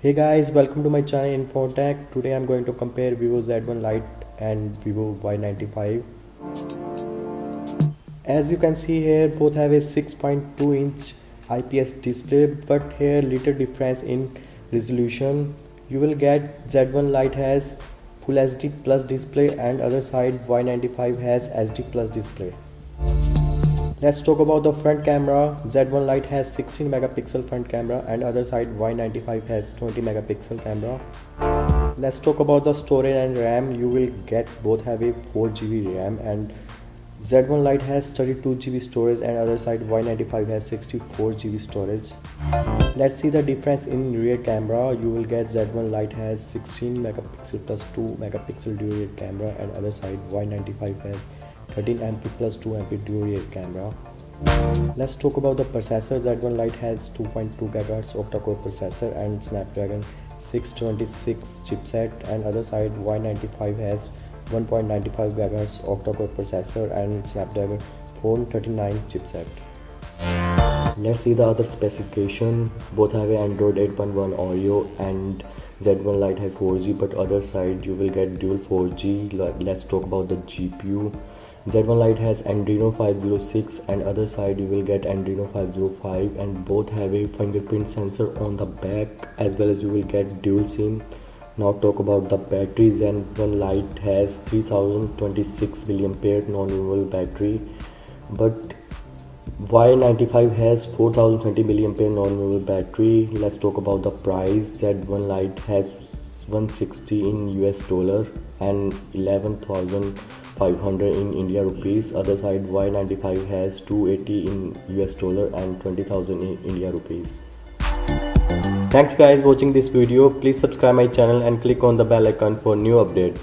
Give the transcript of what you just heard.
Hey guys, welcome to my channel Infotech. Today I'm going to compare Vivo Z1 Lite and Vivo Y95. As you can see here, both have a 6.2-inch IPS display, but here little difference in resolution. You will get Z1 Lite has Full HD Plus display and other side Y95 has HD Plus display. Let's talk about the front camera. Z1 Lite has 16 megapixel front camera and other side Y95 has 20 megapixel camera. Let's talk about the storage and RAM. You will get both have a 4GB RAM and Z1 Lite has 32GB storage and other side Y95 has 64GB storage. Let's see the difference in rear camera. You will get Z1 Lite has 16 megapixel plus 2 megapixel dual rear camera and other side Y95 has 13MP plus 2MP dual rear camera. Let's talk about the processor. Z1 Lite has 2.2 GHz octa-core processor and Snapdragon 626 chipset, and other side Y95 has 1.95 GHz octa-core processor and Snapdragon 439 chipset. Let's see the other specification. Both have a Android 8.1 Oreo and Z1 Lite have 4G, but other side you will get dual 4G. Let's talk about the GPU. Z1 Lite has Adreno 506 and other side you will get Adreno 505, and both have a fingerprint sensor on the back as well as you will get dual SIM. Now talk about the battery. Z1 Lite has 3026 mAh non-removable battery, but Y95 has 4020 mAh non-removable battery. Let's talk about the price. Z1 Lite has 160 in US dollar and 11,500 in India rupees. Other side Y95 has 280 in US dollar and 20,000 in India rupees. Thanks guys watching this video. Please subscribe my channel and click on the bell icon for new update.